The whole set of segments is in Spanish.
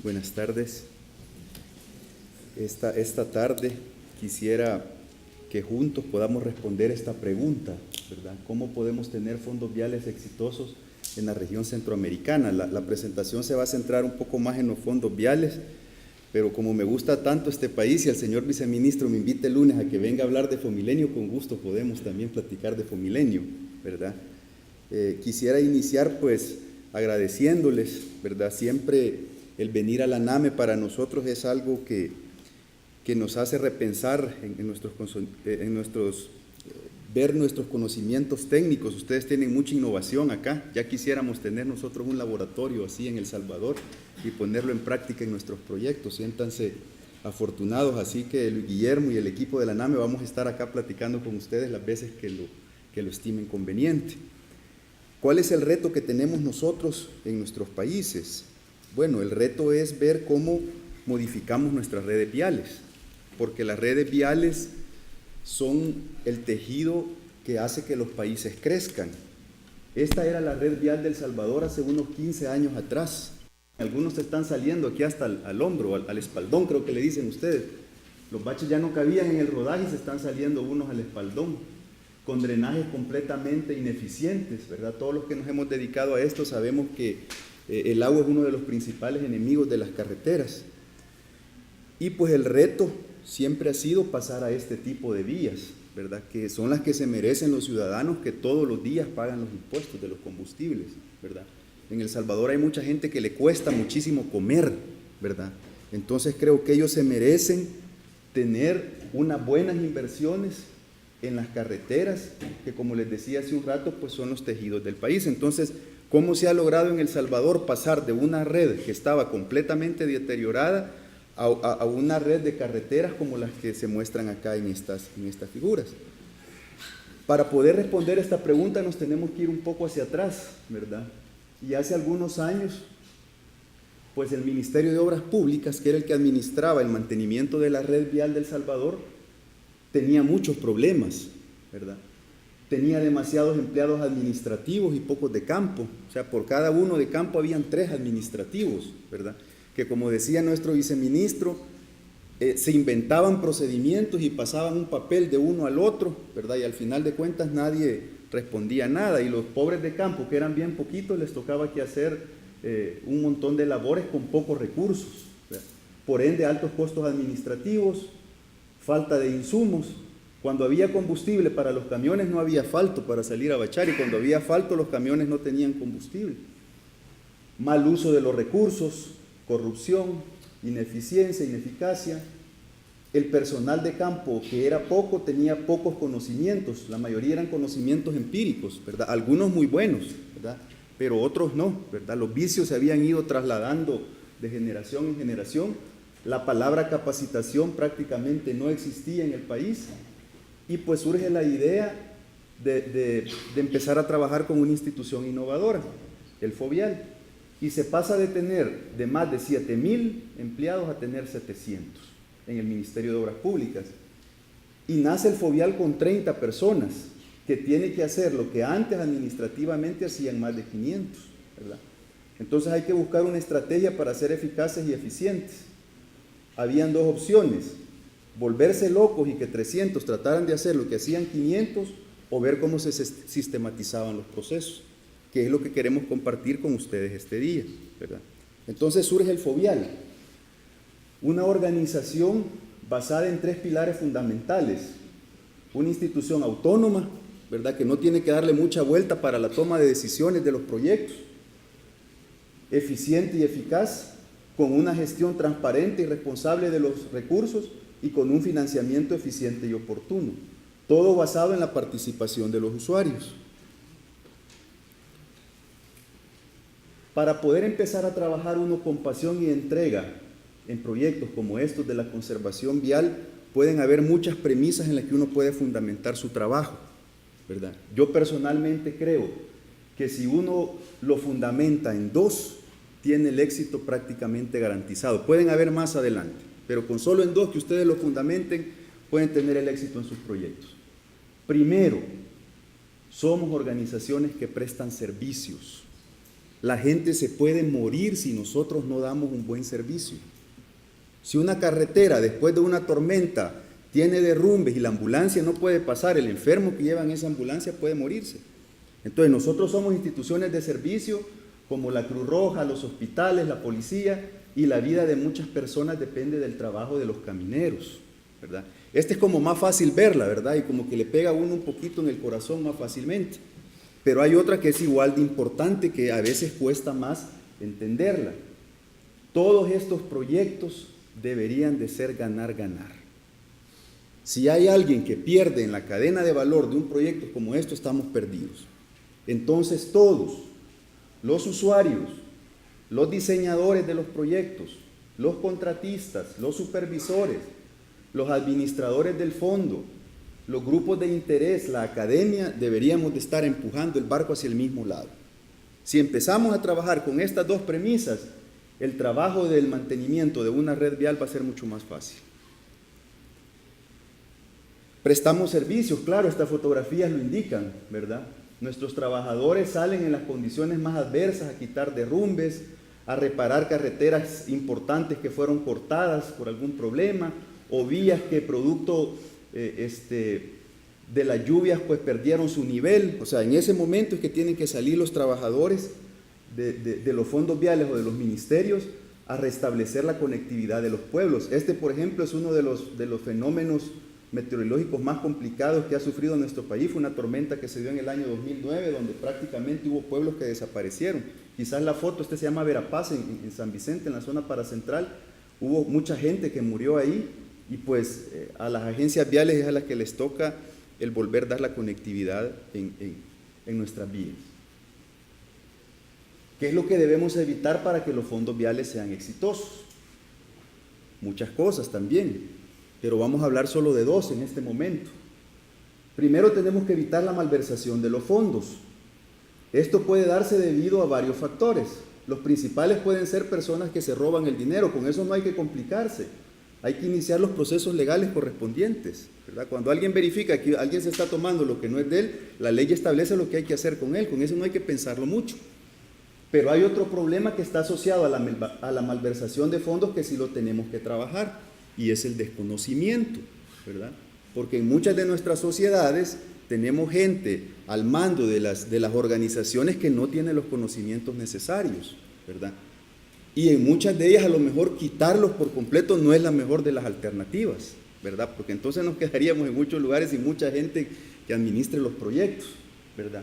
Buenas tardes. Esta tarde quisiera que juntos podamos responder esta pregunta, ¿verdad? ¿Cómo podemos tener fondos viales exitosos en la región centroamericana? La presentación se va a centrar un poco más en los fondos viales, pero como me gusta tanto este país y el señor viceministro me invita el lunes a que venga a hablar de Fomilenio, con gusto podemos también platicar de Fomilenio, ¿verdad? Quisiera iniciar pues agradeciéndoles, ¿verdad? Siempre el venir a la NAME para nosotros es algo que nos hace repensar ver nuestros conocimientos técnicos. Ustedes tienen mucha innovación acá, ya quisiéramos tener nosotros un laboratorio así en El Salvador y ponerlo en práctica en nuestros proyectos. Siéntanse afortunados, así que Luis Guillermo y el equipo de la NAME vamos a estar acá platicando con ustedes las veces que lo estimen conveniente. ¿Cuál es el reto que tenemos nosotros en nuestros países? Bueno, el reto es ver cómo modificamos nuestras redes viales, porque las redes viales son el tejido que hace que los países crezcan. Esta era la red vial de El Salvador hace unos 15 años atrás. Algunos están saliendo aquí hasta al hombro, al espaldón, creo que le dicen ustedes. Los baches ya no cabían en el rodaje y se están saliendo unos al espaldón, con drenajes completamente ineficientes, ¿verdad? Todos los que nos hemos dedicado a esto sabemos que el agua es uno de los principales enemigos de las carreteras. Y pues el reto siempre ha sido pasar a este tipo de vías, ¿verdad? Que son las que se merecen los ciudadanos que todos los días pagan los impuestos de los combustibles, ¿verdad? En El Salvador hay mucha gente que le cuesta muchísimo comer, ¿verdad? Entonces creo que ellos se merecen tener unas buenas inversiones en las carreteras, que como les decía hace un rato, pues son los tejidos del país. Entonces, ¿cómo se ha logrado en El Salvador pasar de una red que estaba completamente deteriorada a una red de carreteras como las que se muestran acá en estas figuras? Para poder responder esta pregunta nos tenemos que ir un poco hacia atrás, ¿verdad? Y hace algunos años, pues el Ministerio de Obras Públicas, que era el que administraba el mantenimiento de la red vial de El Salvador, tenía muchos problemas, ¿verdad? Tenía demasiados empleados administrativos y pocos de campo. O sea, por cada uno de campo habían 3 administrativos, ¿verdad? Que como decía nuestro viceministro, se inventaban procedimientos y pasaban un papel de uno al otro, ¿verdad? Y al final de cuentas nadie respondía nada. Y los pobres de campo, que eran bien poquitos, les tocaba que hacer un montón de labores con pocos recursos, ¿verdad? Por ende, altos costos administrativos, falta de insumos. Cuando había combustible para los camiones no había asfalto para salir a bachar, y cuando había asfalto los camiones no tenían combustible. Mal uso de los recursos, corrupción, ineficiencia, ineficacia. El personal de campo, que era poco, tenía pocos conocimientos, la mayoría eran conocimientos empíricos, ¿verdad? Algunos muy buenos, ¿verdad? Pero otros no, ¿verdad? Los vicios se habían ido trasladando de generación en generación. La palabra capacitación prácticamente no existía en el país. Y pues surge la idea de empezar a trabajar con una institución innovadora, el FOVIAL, y se pasa de tener de más de 7,000 empleados a tener 700 en el Ministerio de Obras Públicas. Y nace el FOVIAL con 30 personas, que tiene que hacer lo que antes administrativamente hacían más de 500, ¿verdad? Entonces hay que buscar una estrategia para ser eficaces y eficientes. Habían 2 opciones: volverse locos y que 300 trataran de hacer lo que hacían 500, o ver cómo se sistematizaban los procesos, que es lo que queremos compartir con ustedes este día, ¿verdad? Entonces surge el FOVIAL, una organización basada en 3 pilares fundamentales: una institución autónoma, ¿verdad?, que no tiene que darle mucha vuelta para la toma de decisiones de los proyectos, eficiente y eficaz, con una gestión transparente y responsable de los recursos, y con un financiamiento eficiente y oportuno, todo basado en la participación de los usuarios. Para poder empezar a trabajar uno con pasión y entrega en proyectos como estos de la conservación vial, pueden haber muchas premisas en las que uno puede fundamentar su trabajo, ¿verdad? Yo personalmente creo que si uno lo fundamenta en 2, tiene el éxito prácticamente garantizado. Pueden haber más adelante, pero con solo en 2 que ustedes lo fundamenten, pueden tener el éxito en sus proyectos. Primero, somos organizaciones que prestan servicios. La gente se puede morir si nosotros no damos un buen servicio. Si una carretera después de una tormenta tiene derrumbes y la ambulancia no puede pasar, el enfermo que lleva en esa ambulancia puede morirse. Entonces nosotros somos instituciones de servicio como la Cruz Roja, los hospitales, la policía, y la vida de muchas personas depende del trabajo de los camineros, ¿verdad? Este es como más fácil verla, ¿verdad? Y como que le pega a uno un poquito en el corazón más fácilmente. Pero hay otra que es igual de importante, que a veces cuesta más entenderla. Todos estos proyectos deberían de ser ganar-ganar. Si hay alguien que pierde en la cadena de valor de un proyecto como esto, estamos perdidos. Entonces todos, los usuarios, los diseñadores de los proyectos, los contratistas, los supervisores, los administradores del fondo, los grupos de interés, la academia, deberíamos de estar empujando el barco hacia el mismo lado. Si empezamos a trabajar con estas dos premisas, el trabajo del mantenimiento de una red vial va a ser mucho más fácil. Prestamos servicios, claro, estas fotografías lo indican, ¿verdad? Nuestros trabajadores salen en las condiciones más adversas a quitar derrumbes, a reparar carreteras importantes que fueron cortadas por algún problema, o vías que producto de las lluvias pues perdieron su nivel. O sea, en ese momento es que tienen que salir los trabajadores de los fondos viales o de los ministerios a restablecer la conectividad de los pueblos. Por ejemplo, es uno de los fenómenos meteorológicos más complicados que ha sufrido nuestro país. Fue una tormenta que se dio en el año 2009, donde prácticamente hubo pueblos que desaparecieron. Quizás la foto, se llama Verapaz, en San Vicente, en la zona paracentral. Hubo mucha gente que murió ahí, y pues a las agencias viales es a las que les toca el volver a dar la conectividad en nuestras vías. ¿Qué es lo que debemos evitar para que los fondos viales sean exitosos? Muchas cosas también, pero vamos a hablar solo de dos en este momento. Primero, tenemos que evitar la malversación de los fondos. Esto puede darse debido a varios factores. Los principales pueden ser personas que se roban el dinero. Con eso no hay que complicarse. Hay que iniciar los procesos legales correspondientes, ¿verdad? Cuando alguien verifica que alguien se está tomando lo que no es de él, la ley establece lo que hay que hacer con él. Con eso no hay que pensarlo mucho. Pero hay otro problema que está asociado a la malversación de fondos, que sí lo tenemos que trabajar, y es el desconocimiento, ¿verdad? Porque en muchas de nuestras sociedades tenemos gente al mando de las organizaciones que no tienen los conocimientos necesarios, ¿verdad? Y en muchas de ellas a lo mejor quitarlos por completo no es la mejor de las alternativas, ¿verdad? Porque entonces nos quedaríamos en muchos lugares sin mucha gente que administre los proyectos, ¿verdad?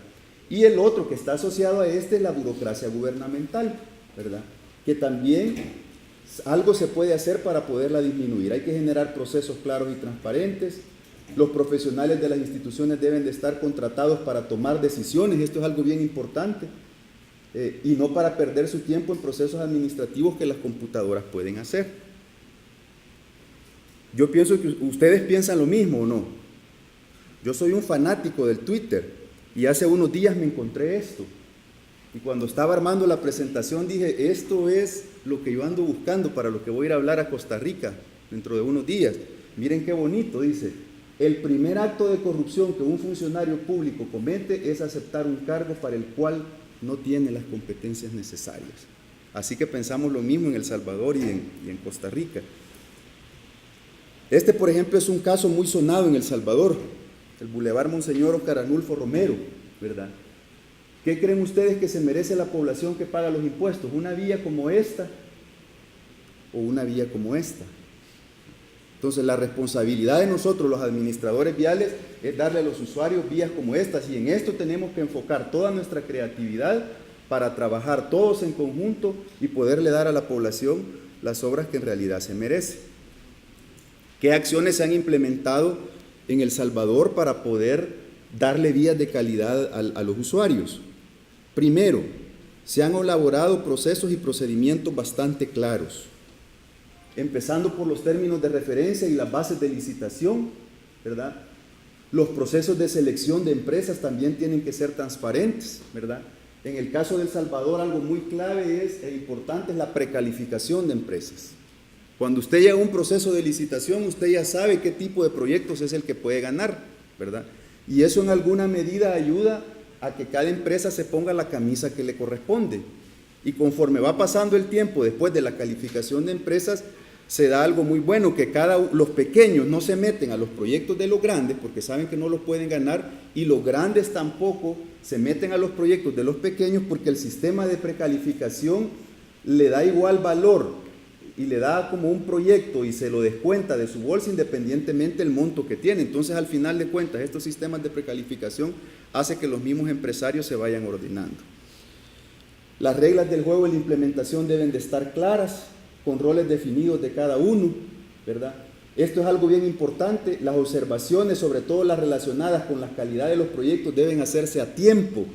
Y el otro que está asociado a es la burocracia gubernamental, ¿verdad? Que también algo se puede hacer para poderla disminuir. Hay que generar procesos claros y transparentes. Los profesionales de las instituciones deben de estar contratados para tomar decisiones, esto es algo bien importante, y no para perder su tiempo en procesos administrativos que las computadoras pueden hacer. Yo pienso que ustedes piensan lo mismo, ¿o no? Yo soy un fanático del Twitter, y hace unos días me encontré esto, y cuando estaba armando la presentación dije, esto es lo que yo ando buscando para lo que voy a ir a hablar a Costa Rica dentro de unos días. Miren qué bonito, dice: el primer acto de corrupción que un funcionario público comete es aceptar un cargo para el cual no tiene las competencias necesarias. Así que pensamos lo mismo en El Salvador y en Costa Rica. Por ejemplo, es un caso muy sonado en El Salvador, el Boulevard Monseñor Óscar Arnulfo Romero, ¿verdad? ¿Qué creen ustedes que se merece la población que paga los impuestos? ¿Una vía como esta o una vía como esta? Entonces, la responsabilidad de nosotros, los administradores viales, es darle a los usuarios vías como estas, y en esto tenemos que enfocar toda nuestra creatividad para trabajar todos en conjunto y poderle dar a la población las obras que en realidad se merece. ¿Qué acciones se han implementado en El Salvador para poder darle vías de calidad a los usuarios? Primero, se han elaborado procesos y procedimientos bastante claros, empezando por los términos de referencia y las bases de licitación, ¿verdad? Los procesos de selección de empresas también tienen que ser transparentes, ¿verdad? En el caso de El Salvador, algo muy clave e importante es la precalificación de empresas. Cuando usted llega a un proceso de licitación, usted ya sabe qué tipo de proyectos es el que puede ganar, ¿verdad? Y eso en alguna medida ayuda a que cada empresa se ponga la camisa que le corresponde. Y conforme va pasando el tiempo después de la calificación de empresas, se da algo muy bueno, que los pequeños no se meten a los proyectos de los grandes porque saben que no los pueden ganar, y los grandes tampoco se meten a los proyectos de los pequeños porque el sistema de precalificación le da igual valor y le da como un proyecto y se lo descuenta de su bolsa independientemente del monto que tiene. Entonces, al final de cuentas, estos sistemas de precalificación hacen que los mismos empresarios se vayan ordenando. Las reglas del juego y la implementación deben de estar claras, con roles definidos de cada uno, ¿verdad? Esto es algo bien importante. Las observaciones, sobre todo las relacionadas con la calidad de los proyectos, deben hacerse a tiempo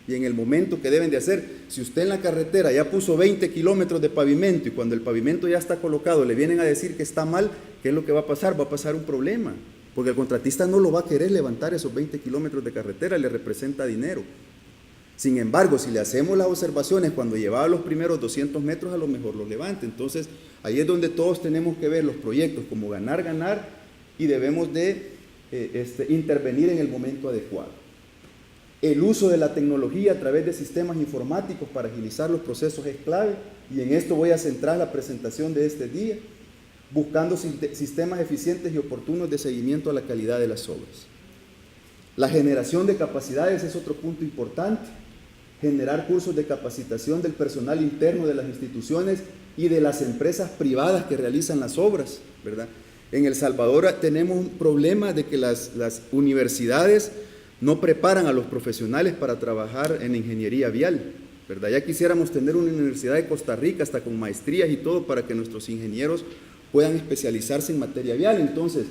y en el momento que deben de hacer. Si usted en la carretera ya puso 20 kilómetros de pavimento y cuando el pavimento ya está colocado le vienen a decir que está mal, ¿qué es lo que va a pasar? Va a pasar un problema, porque el contratista no lo va a querer levantar esos 20 kilómetros de carretera, le representa dinero. Sin embargo, si le hacemos las observaciones cuando llevaba los primeros 200 metros, a lo mejor los levanta. Entonces, ahí es donde todos tenemos que ver los proyectos como ganar, y debemos de intervenir en el momento adecuado. El uso de la tecnología a través de sistemas informáticos para agilizar los procesos es clave, y en esto voy a centrar la presentación de este día, buscando sistemas eficientes y oportunos de seguimiento a la calidad de las obras. La generación de capacidades es otro punto importante. Generar cursos de capacitación del personal interno de las instituciones y de las empresas privadas que realizan las obras, ¿verdad? En El Salvador tenemos un problema de que las universidades no preparan a los profesionales para trabajar en ingeniería vial, ¿verdad? Ya quisiéramos tener una universidad de Costa Rica hasta con maestrías y todo para que nuestros ingenieros puedan especializarse en materia vial. Entonces,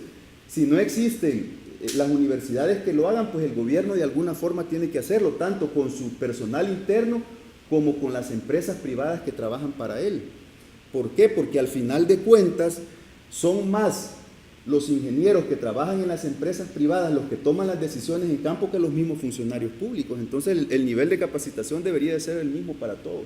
si no existen las universidades que lo hagan, pues el gobierno de alguna forma tiene que hacerlo, tanto con su personal interno como con las empresas privadas que trabajan para él. ¿Por qué? Porque al final de cuentas son más los ingenieros que trabajan en las empresas privadas los que toman las decisiones en campo que los mismos funcionarios públicos. Entonces el nivel de capacitación debería de ser el mismo para todos.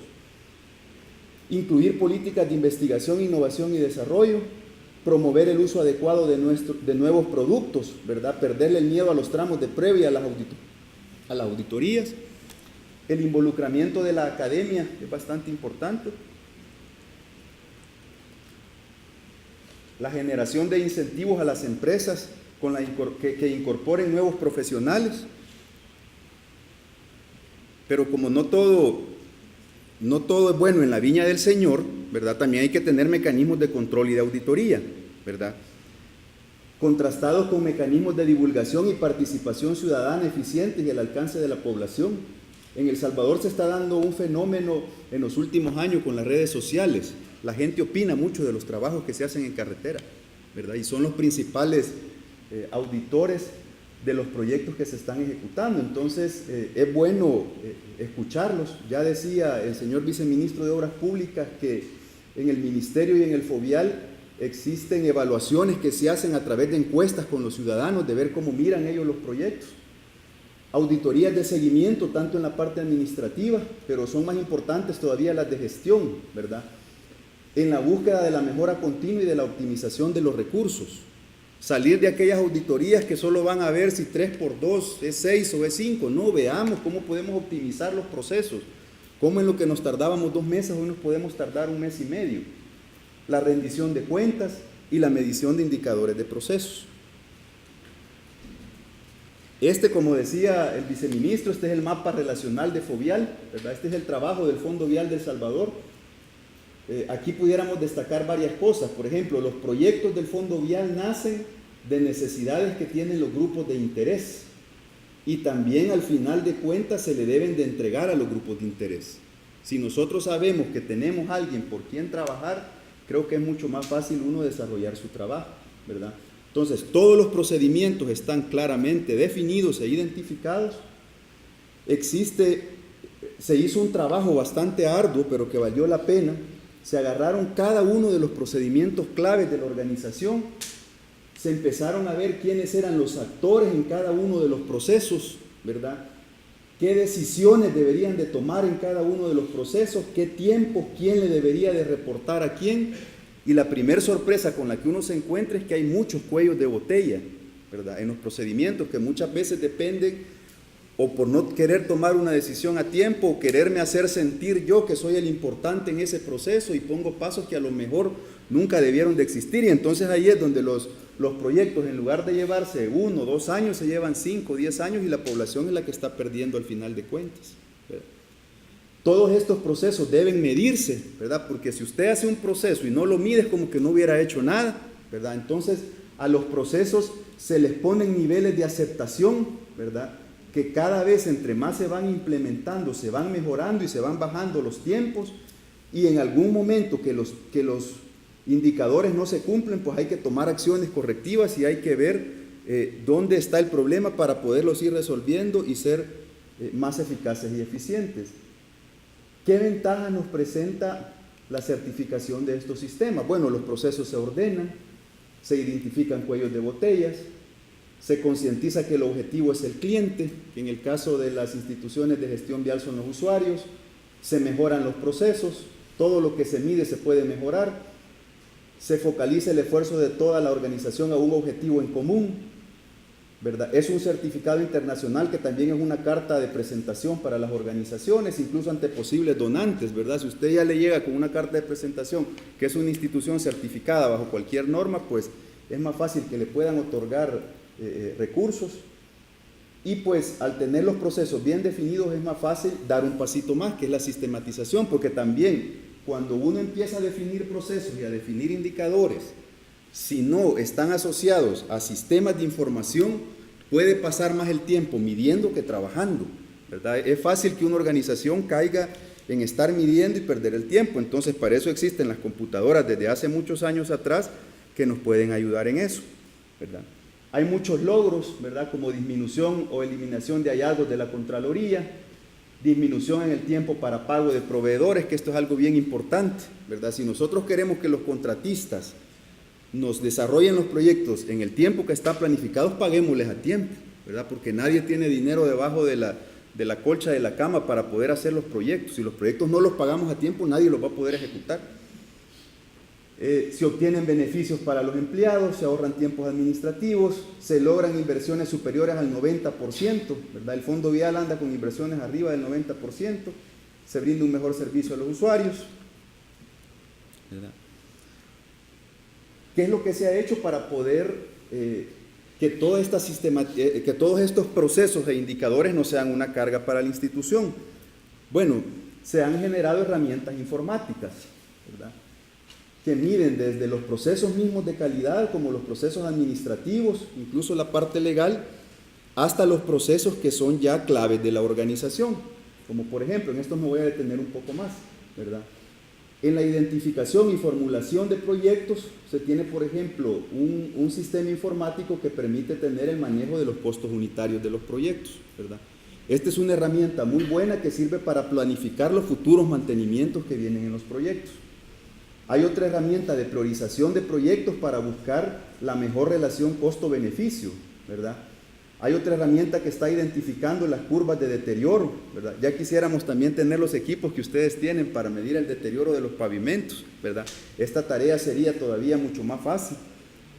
Incluir políticas de investigación, innovación y desarrollo. Promover el uso adecuado de nuevos productos, ¿verdad? Perderle el miedo a los tramos de prueba y a las auditorías. El involucramiento de la academia es bastante importante. La generación de incentivos a las empresas que incorporen nuevos profesionales. Pero como no todo es bueno en la viña del Señor, ¿verdad? También hay que tener mecanismos de control y de auditoría, ¿verdad? Contrastados con mecanismos de divulgación y participación ciudadana eficientes y al alcance de la población. En El Salvador se está dando un fenómeno en los últimos años con las redes sociales. La gente opina mucho de los trabajos que se hacen en carretera, ¿verdad? Y son los principales auditores de los proyectos que se están ejecutando. Entonces, es bueno escucharlos. Ya decía el señor viceministro de Obras Públicas que en el Ministerio y en el FOVIAL existen evaluaciones que se hacen a través de encuestas con los ciudadanos, de ver cómo miran ellos los proyectos. Auditorías de seguimiento, tanto en la parte administrativa, pero son más importantes todavía las de gestión, ¿verdad? En la búsqueda de la mejora continua y de la optimización de los recursos. Salir de aquellas auditorías que solo van a ver si 3x2 es 6 o es 5. No, veamos cómo podemos optimizar los procesos. Cómo en lo que nos tardábamos 2 meses, hoy nos podemos tardar 1 mes y medio. La rendición de cuentas y la medición de indicadores de procesos. Como decía el viceministro, este es el mapa relacional de FOVIAL, ¿verdad? Este es el trabajo del Fondo Vial de El Salvador. Aquí pudiéramos destacar varias cosas. Por ejemplo, los proyectos del Fondo Vial nacen de necesidades que tienen los grupos de interés, y también al final de cuentas se le deben de entregar a los grupos de interés. Si nosotros sabemos que tenemos a alguien por quien trabajar, creo que es mucho más fácil uno desarrollar su trabajo, ¿verdad? Entonces, todos los procedimientos están claramente definidos e identificados. Se hizo un trabajo bastante arduo, pero que valió la pena. Se agarraron cada uno de los procedimientos claves de la organización, se empezaron a ver quiénes eran los actores en cada uno de los procesos, ¿verdad? Qué decisiones deberían de tomar en cada uno de los procesos, qué tiempo, quién le debería de reportar a quién. Y la primera sorpresa con la que uno se encuentra es que hay muchos cuellos de botella, ¿verdad? En los procedimientos que muchas veces dependen o por no querer tomar una decisión a tiempo, o quererme hacer sentir yo que soy el importante en ese proceso y pongo pasos que a lo mejor nunca debieron de existir. Y entonces ahí es donde los proyectos, en lugar de llevarse 1 o 2 años, se llevan 5 o 10 años y la población es la que está perdiendo al final de cuentas, ¿verdad? Todos estos procesos deben medirse, ¿verdad? Porque si usted hace un proceso y no lo mide, es como que no hubiera hecho nada, ¿verdad? Entonces a los procesos se les ponen niveles de aceptación, ¿verdad? Que cada vez entre más se van implementando, se van mejorando y se van bajando los tiempos, y en algún momento que los indicadores no se cumplen, pues hay que tomar acciones correctivas y hay que ver dónde está el problema para poderlos ir resolviendo y ser más eficaces y eficientes. ¿Qué ventajas nos presenta la certificación de estos sistemas? Bueno, los procesos se ordenan, se identifican cuellos de botellas, se concientiza que el objetivo es el cliente, que en el caso de las instituciones de gestión vial son los usuarios, se mejoran los procesos, todo lo que se mide se puede mejorar, se focaliza el esfuerzo de toda la organización a un objetivo en común, ¿verdad? Es un certificado internacional que también es una carta de presentación para las organizaciones, incluso ante posibles donantes, ¿verdad? Si usted ya le llega con una carta de presentación que es una institución certificada bajo cualquier norma, pues es más fácil que le puedan otorgar recursos, y pues al tener los procesos bien definidos es más fácil dar un pasito más, que es la sistematización, porque también cuando uno empieza a definir procesos y a definir indicadores, si no están asociados a sistemas de información, puede pasar más el tiempo midiendo que trabajando, ¿verdad? Es fácil que una organización caiga en estar midiendo y perder el tiempo. Entonces para eso existen las computadoras desde hace muchos años atrás que nos pueden ayudar en eso, ¿verdad? Hay muchos logros, ¿verdad? Como disminución o eliminación de hallazgos de la Contraloría, disminución en el tiempo para pago de proveedores, que esto es algo bien importante, ¿verdad? Si nosotros queremos que los contratistas nos desarrollen los proyectos en el tiempo que están planificados, paguémosles a tiempo, ¿verdad? Porque nadie tiene dinero debajo de la colcha de la cama para poder hacer los proyectos. Si los proyectos no los pagamos a tiempo, nadie los va a poder ejecutar. Se obtienen beneficios para los empleados, se ahorran tiempos administrativos, se logran inversiones superiores al 90%, ¿verdad? El Fondo Vial anda con inversiones arriba del 90%, se brinda un mejor servicio a los usuarios, ¿verdad? ¿Qué es lo que se ha hecho para poder que todos estos procesos e indicadores no sean una carga para la institución? Bueno, se han generado herramientas informáticas, ¿verdad?, que miden desde los procesos mismos de calidad, como los procesos administrativos, incluso la parte legal, hasta los procesos que son ya claves de la organización, como por ejemplo, en esto me voy a detener un poco más, ¿verdad? En la identificación y formulación de proyectos se tiene, por ejemplo, un sistema informático que permite tener el manejo de los costos unitarios de los proyectos, ¿verdad? Esta es una herramienta muy buena que sirve para planificar los futuros mantenimientos que vienen en los proyectos. Hay otra herramienta de priorización de proyectos para buscar la mejor relación costo-beneficio, ¿verdad? Hay otra herramienta que está identificando las curvas de deterioro, ¿verdad? Ya quisiéramos también tener los equipos que ustedes tienen para medir el deterioro de los pavimentos, ¿verdad? Esta tarea sería todavía mucho más fácil.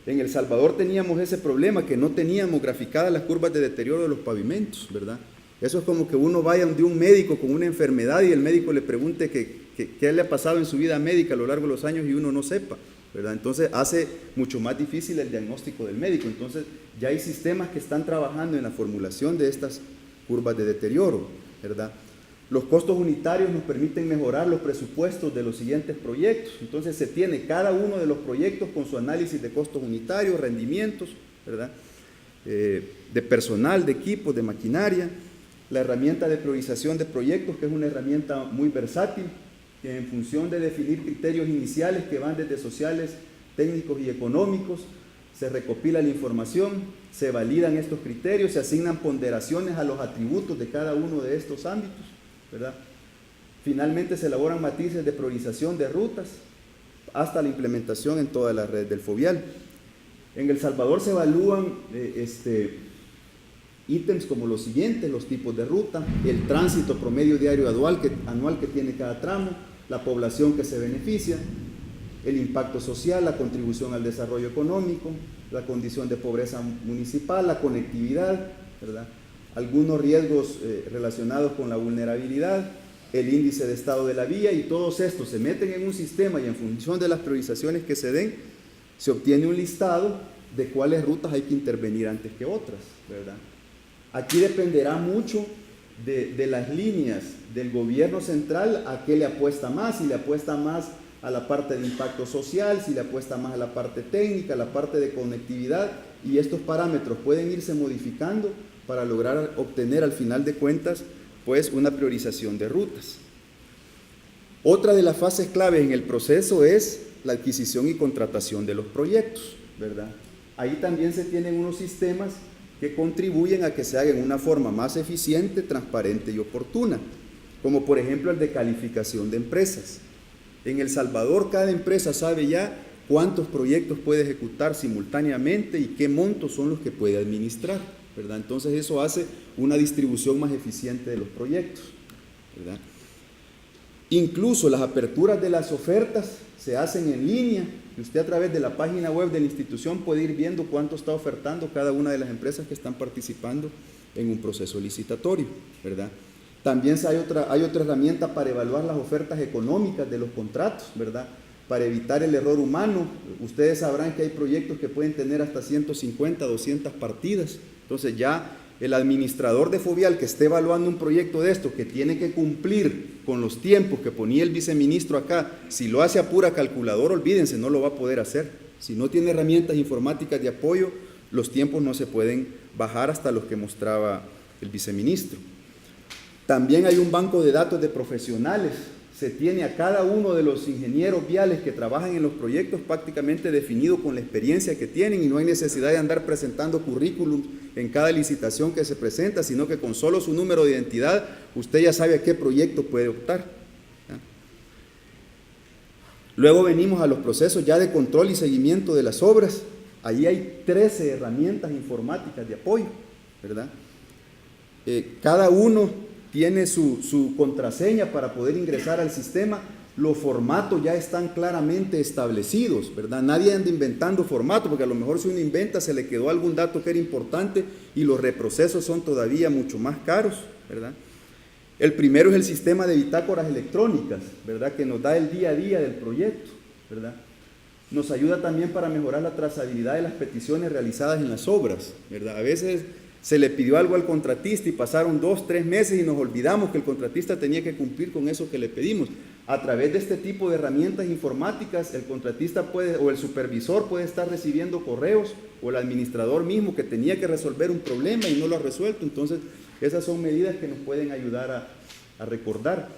En El Salvador teníamos ese problema, que no teníamos graficadas las curvas de deterioro de los pavimentos, ¿verdad? Eso es como que uno vaya de un médico con una enfermedad y el médico le pregunte qué le ha pasado en su vida médica a lo largo de los años y uno no sepa, ¿verdad? Entonces hace mucho más difícil el diagnóstico del médico. Entonces ya hay sistemas que están trabajando en la formulación de estas curvas de deterioro, ¿verdad? Los costos unitarios nos permiten mejorar los presupuestos de los siguientes proyectos. Entonces se tiene cada uno de los proyectos con su análisis de costos unitarios, rendimientos, ¿verdad?, de personal, de equipos, de maquinaria. La herramienta de priorización de proyectos, que es una herramienta muy versátil, que en función de definir criterios iniciales que van desde sociales, técnicos y económicos, se recopila la información, se validan estos criterios, se asignan ponderaciones a los atributos de cada uno de estos ámbitos, ¿verdad? Finalmente se elaboran matrices de priorización de rutas hasta la implementación en toda la red del FOVIAL. En El Salvador se evalúan ítems como los siguientes: los tipos de ruta, el tránsito promedio diario anual que tiene cada tramo, la población que se beneficia, el impacto social, la contribución al desarrollo económico, la condición de pobreza municipal, la conectividad, ¿verdad? algunos riesgos relacionados con la vulnerabilidad, el índice de estado de la vía, y todos estos se meten en un sistema y en función de las priorizaciones que se den, se obtiene un listado de cuáles rutas hay que intervenir antes que otras, ¿verdad? Aquí dependerá mucho de las líneas del gobierno central a qué le apuesta más, si le apuesta más a la parte de impacto social, si le apuesta más a la parte técnica, a la parte de conectividad, y estos parámetros pueden irse modificando para lograr obtener al final de cuentas pues una priorización de rutas. Otra de las fases claves en el proceso es la adquisición y contratación de los proyectos, ¿verdad? Ahí también se tienen unos sistemas que contribuyen a que se haga en una forma más eficiente, transparente y oportuna, como por ejemplo el de calificación de empresas. En El Salvador cada empresa sabe ya cuántos proyectos puede ejecutar simultáneamente y qué montos son los que puede administrar, ¿verdad? Entonces eso hace una distribución más eficiente de los proyectos, ¿verdad? Incluso las aperturas de las ofertas se hacen en línea, y usted a través de la página web de la institución puede ir viendo cuánto está ofertando cada una de las empresas que están participando en un proceso licitatorio, ¿verdad? También hay otra herramienta para evaluar las ofertas económicas de los contratos, ¿verdad? Para evitar el error humano. Ustedes sabrán que hay proyectos que pueden tener hasta 150, 200 partidas. Entonces ya el administrador de Fovial que esté evaluando un proyecto de esto, que tiene que cumplir con los tiempos que ponía el viceministro acá, si lo hace a pura calculadora, olvídense, no lo va a poder hacer. Si no tiene herramientas informáticas de apoyo, los tiempos no se pueden bajar hasta los que mostraba el viceministro. También hay un banco de datos de profesionales. Se tiene a cada uno de los ingenieros viales que trabajan en los proyectos prácticamente definido con la experiencia que tienen, y no hay necesidad de andar presentando currículum en cada licitación que se presenta, sino que con solo su número de identidad usted ya sabe a qué proyecto puede optar. ¿Ya? Luego venimos a los procesos ya de control y seguimiento de las obras. Ahí hay 13 herramientas informáticas de apoyo, ¿verdad? Cada uno tiene su contraseña para poder ingresar al sistema. Los formatos ya están claramente establecidos, ¿verdad? Nadie anda inventando formatos, porque a lo mejor si uno inventa se le quedó algún dato que era importante y los reprocesos son todavía mucho más caros, ¿verdad? El primero es el sistema de bitácoras electrónicas, ¿verdad? Que nos da el día a día del proyecto, ¿verdad? Nos ayuda también para mejorar la trazabilidad de las peticiones realizadas en las obras, ¿verdad? A veces se le pidió algo al contratista y pasaron 2, 3 meses y nos olvidamos que el contratista tenía que cumplir con eso que le pedimos. A través de este tipo de herramientas informáticas, el contratista puede, o el supervisor puede estar recibiendo correos, o el administrador mismo que tenía que resolver un problema y no lo ha resuelto. Entonces, esas son medidas que nos pueden ayudar a recordar.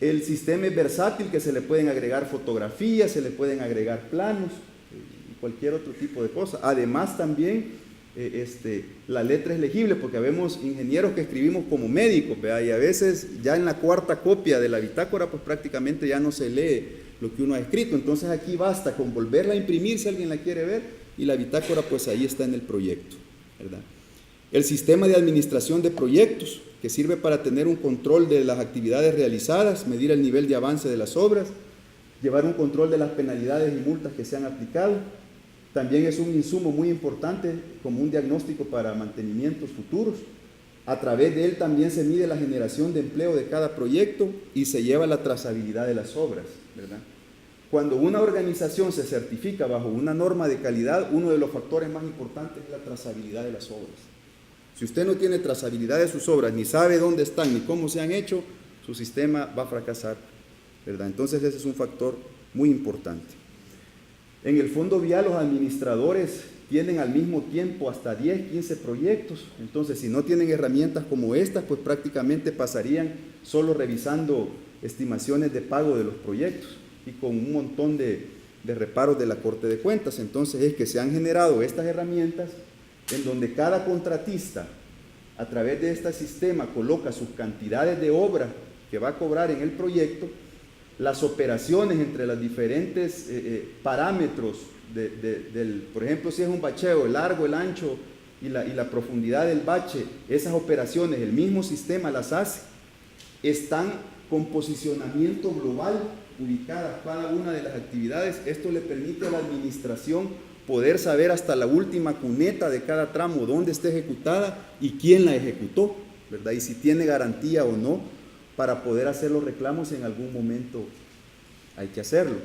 El sistema es versátil, que se le pueden agregar fotografías, se le pueden agregar planos, y cualquier otro tipo de cosa. Además, también la letra es legible, porque habemos ingenieros que escribimos como médicos, ¿verdad? Y a veces ya en la cuarta copia de la bitácora pues prácticamente ya no se lee lo que uno ha escrito. Entonces aquí basta con volverla a imprimir si alguien la quiere ver, y la bitácora pues ahí está en el proyecto, ¿verdad? El sistema de administración de proyectos, que sirve para tener un control de las actividades realizadas, medir el nivel de avance de las obras, llevar un control de las penalidades y multas que se han aplicado. También es un insumo muy importante como un diagnóstico para mantenimientos futuros. A través de él también se mide la generación de empleo de cada proyecto y se lleva la trazabilidad de las obras, ¿verdad? Cuando una organización se certifica bajo una norma de calidad, uno de los factores más importantes es la trazabilidad de las obras. Si usted no tiene trazabilidad de sus obras, ni sabe dónde están, ni cómo se han hecho, su sistema va a fracasar, ¿verdad? Entonces ese es un factor muy importante. En el Fondo Vial los administradores tienen al mismo tiempo hasta 10, 15 proyectos. Entonces, si no tienen herramientas como estas, pues prácticamente pasarían solo revisando estimaciones de pago de los proyectos y con un montón de reparos de la Corte de Cuentas. Entonces, es que se han generado estas herramientas en donde cada contratista, a través de este sistema, coloca sus cantidades de obra que va a cobrar en el proyecto, las operaciones entre los diferentes parámetros por ejemplo, si es un bacheo, el largo, el ancho y la profundidad del bache, esas operaciones, el mismo sistema las hace, están con posicionamiento global, ubicadas cada una de las actividades. Esto le permite a la administración poder saber hasta la última cuneta de cada tramo dónde está ejecutada y quién la ejecutó, ¿verdad? Y si tiene garantía o no, para poder hacer los reclamos si en algún momento hay que hacerlo.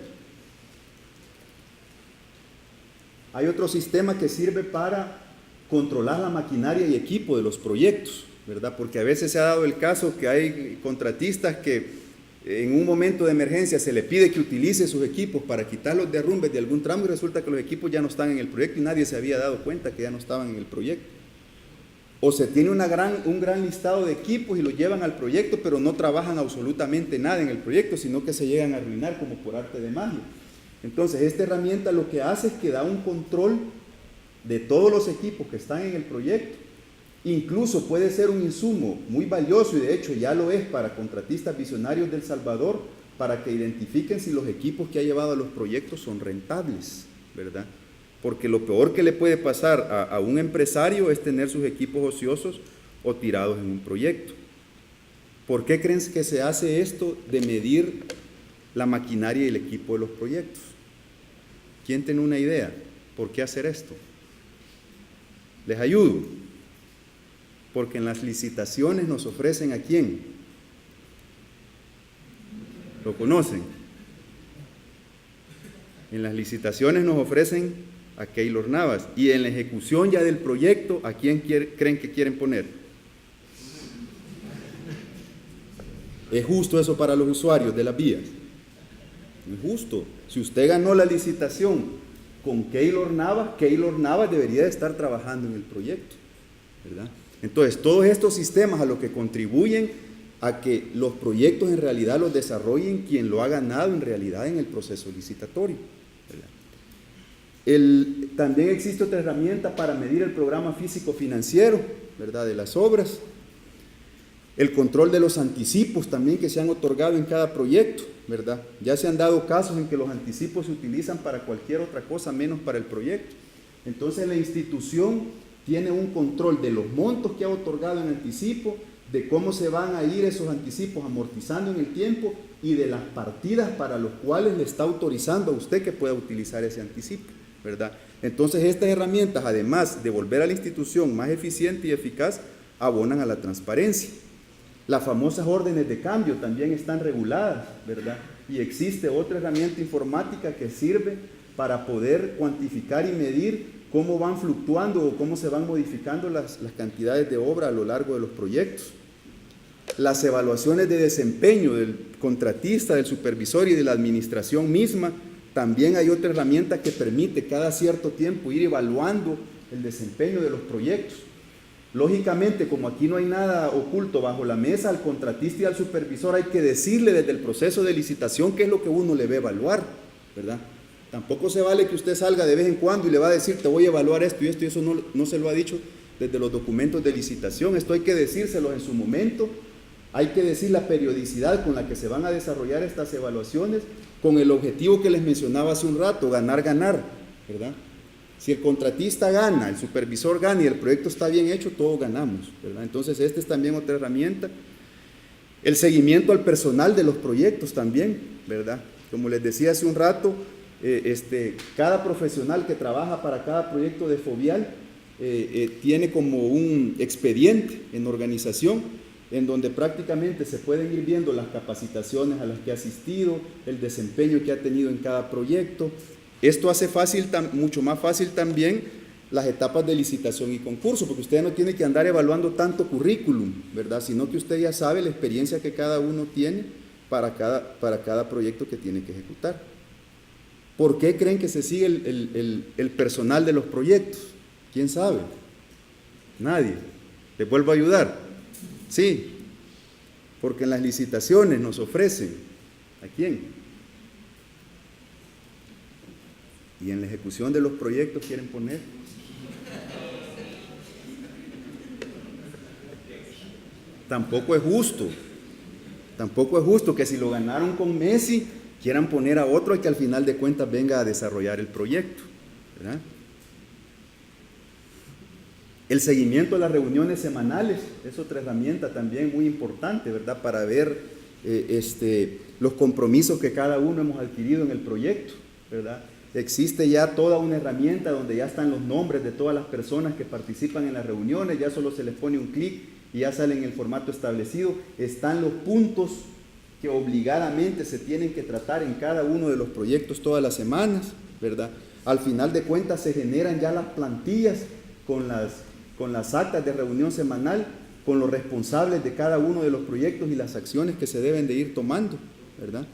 Hay otro sistema que sirve para controlar la maquinaria y equipo de los proyectos, ¿verdad? Porque a veces se ha dado el caso que hay contratistas que en un momento de emergencia se le pide que utilice sus equipos para quitar los derrumbes de algún tramo y resulta que los equipos ya no están en el proyecto y nadie se había dado cuenta que ya no estaban en el proyecto. O se tiene un gran listado de equipos y lo llevan al proyecto, pero no trabajan absolutamente nada en el proyecto, sino que se llegan a arruinar como por arte de magia. Entonces, esta herramienta lo que hace es que da un control de todos los equipos que están en el proyecto. Incluso puede ser un insumo muy valioso, y de hecho ya lo es para contratistas visionarios del Salvador, para que identifiquen si los equipos que ha llevado a los proyectos son rentables, ¿verdad? Porque lo peor que le puede pasar a un empresario es tener sus equipos ociosos o tirados en un proyecto. ¿Por qué creen que se hace esto de medir la maquinaria y el equipo de los proyectos? ¿Quién tiene una idea? ¿Por qué hacer esto? Les ayudo. Porque en las licitaciones nos ofrecen ¿a quién? ¿Lo conocen? En las licitaciones nos ofrecen a Keylor Navas, y en la ejecución ya del proyecto, ¿a quién creen que quieren poner? ¿Es justo eso para los usuarios de las vías? No es justo. Si usted ganó la licitación con Keylor Navas debería de estar trabajando en el proyecto, ¿verdad? Entonces, todos estos sistemas a lo que contribuyen a que los proyectos en realidad los desarrollen quien lo ha ganado en realidad en el proceso licitatorio, ¿verdad? También existe otra herramienta para medir el programa físico-financiero, ¿verdad?, de las obras. El control de los anticipos también que se han otorgado en cada proyecto, ¿verdad? Ya se han dado casos en que los anticipos se utilizan para cualquier otra cosa menos para el proyecto. Entonces la institución tiene un control de los montos que ha otorgado en anticipo, de cómo se van a ir esos anticipos amortizando en el tiempo y de las partidas para los cuales le está autorizando a usted que pueda utilizar ese anticipo, ¿verdad? Entonces estas herramientas, además de volver a la institución más eficiente y eficaz, abonan a la transparencia. Las famosas órdenes de cambio también están reguladas, ¿verdad? Y existe otra herramienta informática que sirve para poder cuantificar y medir cómo van fluctuando o cómo se van modificando las cantidades de obra a lo largo de los proyectos. Las evaluaciones de desempeño del contratista, del supervisor y de la administración misma, también hay otra herramienta que permite cada cierto tiempo ir evaluando el desempeño de los proyectos. Lógicamente, como aquí no hay nada oculto bajo la mesa, al contratista y al supervisor hay que decirle desde el proceso de licitación qué es lo que uno le va a evaluar, ¿verdad? Tampoco se vale que usted salga de vez en cuando y le va a decir, te voy a evaluar esto y esto, y eso no se lo ha dicho desde los documentos de licitación. Esto hay que decírselo en su momento, hay que decir la periodicidad con la que se van a desarrollar estas evaluaciones, con el objetivo que les mencionaba hace un rato, ganar, ¿verdad? Si el contratista gana, el supervisor gana y el proyecto está bien hecho, todos ganamos, ¿verdad? Entonces, esta es también otra herramienta. El seguimiento al personal de los proyectos también, ¿verdad? Como les decía hace un rato, cada profesional que trabaja para cada proyecto de Fovial tiene como un expediente en organización en donde prácticamente se pueden ir viendo las capacitaciones a las que ha asistido, el desempeño que ha tenido en cada proyecto. Esto hace mucho más fácil también las etapas de licitación y concurso, porque usted no tiene que andar evaluando tanto currículum, ¿verdad? Sino que usted ya sabe la experiencia que cada uno tiene para cada proyecto que tiene que ejecutar. ¿Por qué creen que se sigue el personal de los proyectos? ¿Quién sabe? Nadie. ¿Les vuelvo a ayudar? Sí, porque en las licitaciones nos ofrecen, ¿a quién? Y en la ejecución de los proyectos quieren poner. Tampoco es justo que si lo ganaron con Messi, quieran poner a otro y que al final de cuentas venga a desarrollar el proyecto, ¿verdad? El seguimiento de las reuniones semanales es otra herramienta también muy importante, ¿verdad? Para ver los compromisos que cada uno hemos adquirido en el proyecto, ¿verdad? Existe ya toda una herramienta donde ya están los nombres de todas las personas que participan en las reuniones, ya solo se les pone un clic y ya sale en el formato establecido. Están los puntos que obligadamente se tienen que tratar en cada uno de los proyectos todas las semanas, ¿verdad? Al final de cuentas se generan ya las plantillas con las actas de reunión semanal, con los responsables de cada uno de los proyectos y las acciones que se deben de ir tomando, ¿verdad?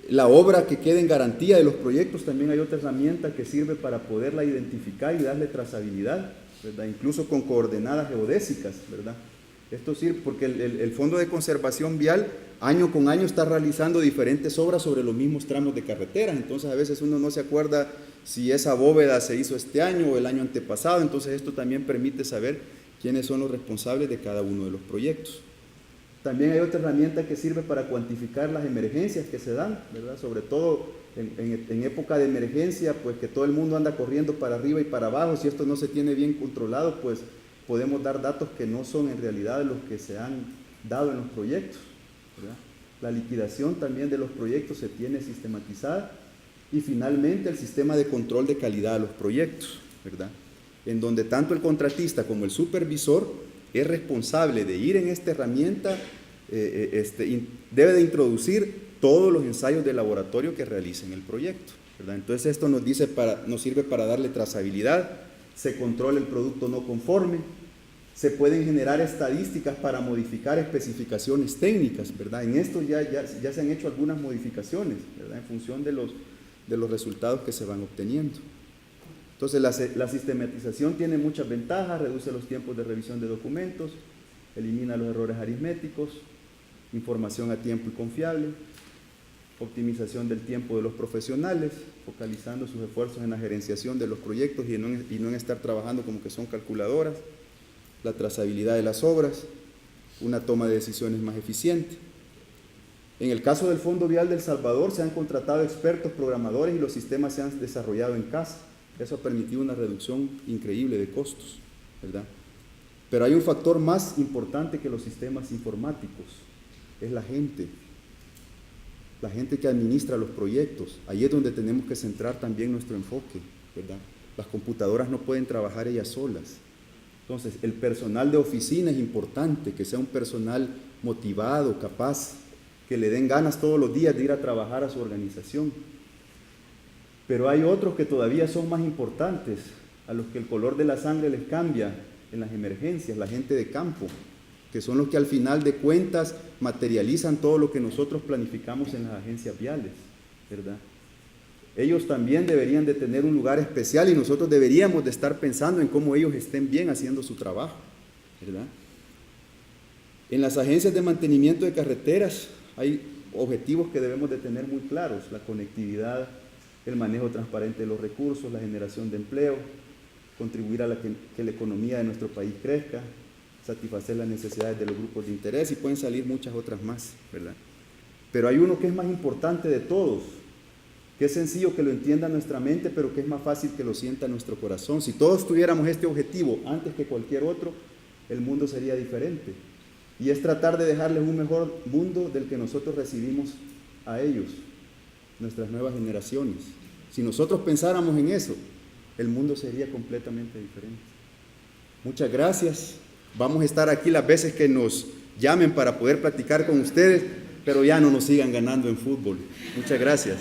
La obra que quede en garantía de los proyectos, también hay otra herramienta que sirve para poderla identificar y darle trazabilidad, ¿verdad? Incluso con coordenadas geodésicas, ¿verdad? Esto sirve porque el Fondo de Conservación Vial año con año está realizando diferentes obras sobre los mismos tramos de carreteras, entonces a veces uno no se acuerda si esa bóveda se hizo este año o el año antepasado, entonces esto también permite saber quiénes son los responsables de cada uno de los proyectos. También hay otra herramienta que sirve para cuantificar las emergencias que se dan, ¿verdad? Sobre todo en época de emergencia, pues que todo el mundo anda corriendo para arriba y para abajo, si esto no se tiene bien controlado, pues podemos dar datos que no son en realidad los que se han dado en los proyectos, ¿verdad? La liquidación también de los proyectos se tiene sistematizada y finalmente el sistema de control de calidad de los proyectos, ¿verdad? En donde tanto el contratista como el supervisor es responsable de ir en esta herramienta, debe de introducir todos los ensayos de laboratorio que realicen el proyecto, ¿verdad? Entonces esto nos sirve para darle trazabilidad, se controla el producto no conforme, se pueden generar estadísticas para modificar especificaciones técnicas, ¿verdad? En esto ya se han hecho algunas modificaciones, ¿verdad? En función de los resultados que se van obteniendo. Entonces la sistematización tiene muchas ventajas, reduce los tiempos de revisión de documentos, elimina los errores aritméticos, información a tiempo y confiable, optimización del tiempo de los profesionales, focalizando sus esfuerzos en la gerenciación de los proyectos y no en estar trabajando como que son calculadoras, la trazabilidad de las obras, una toma de decisiones más eficiente. En el caso del Fondo Vial de El Salvador se han contratado expertos programadores y los sistemas se han desarrollado en casa. Eso ha permitido una reducción increíble de costos, ¿verdad? Pero hay un factor más importante que los sistemas informáticos, es la gente que administra los proyectos. Ahí es donde tenemos que centrar también nuestro enfoque, ¿verdad? Las computadoras no pueden trabajar ellas solas. Entonces, el personal de oficina es importante, que sea un personal motivado, capaz, que le den ganas todos los días de ir a trabajar a su organización. Pero hay otros que todavía son más importantes, a los que el color de la sangre les cambia en las emergencias, la gente de campo, que son los que al final de cuentas materializan todo lo que nosotros planificamos en las agencias viales, ¿verdad? Ellos también deberían de tener un lugar especial y nosotros deberíamos de estar pensando en cómo ellos estén bien haciendo su trabajo, ¿verdad? En las agencias de mantenimiento de carreteras hay objetivos que debemos de tener muy claros: la conectividad, el manejo transparente de los recursos, la generación de empleo, contribuir a que la economía de nuestro país crezca, satisfacer las necesidades de los grupos de interés, y pueden salir muchas otras más, ¿verdad? Pero hay uno que es más importante de todos, que es sencillo que lo entienda nuestra mente, pero que es más fácil que lo sienta nuestro corazón. Si todos tuviéramos este objetivo antes que cualquier otro, el mundo sería diferente. Y es tratar de dejarles un mejor mundo del que nosotros recibimos a ellos, nuestras nuevas generaciones. Si nosotros pensáramos en eso, el mundo sería completamente diferente. Muchas gracias. Vamos a estar aquí las veces que nos llamen para poder platicar con ustedes, pero ya no nos sigan ganando en fútbol. Muchas gracias.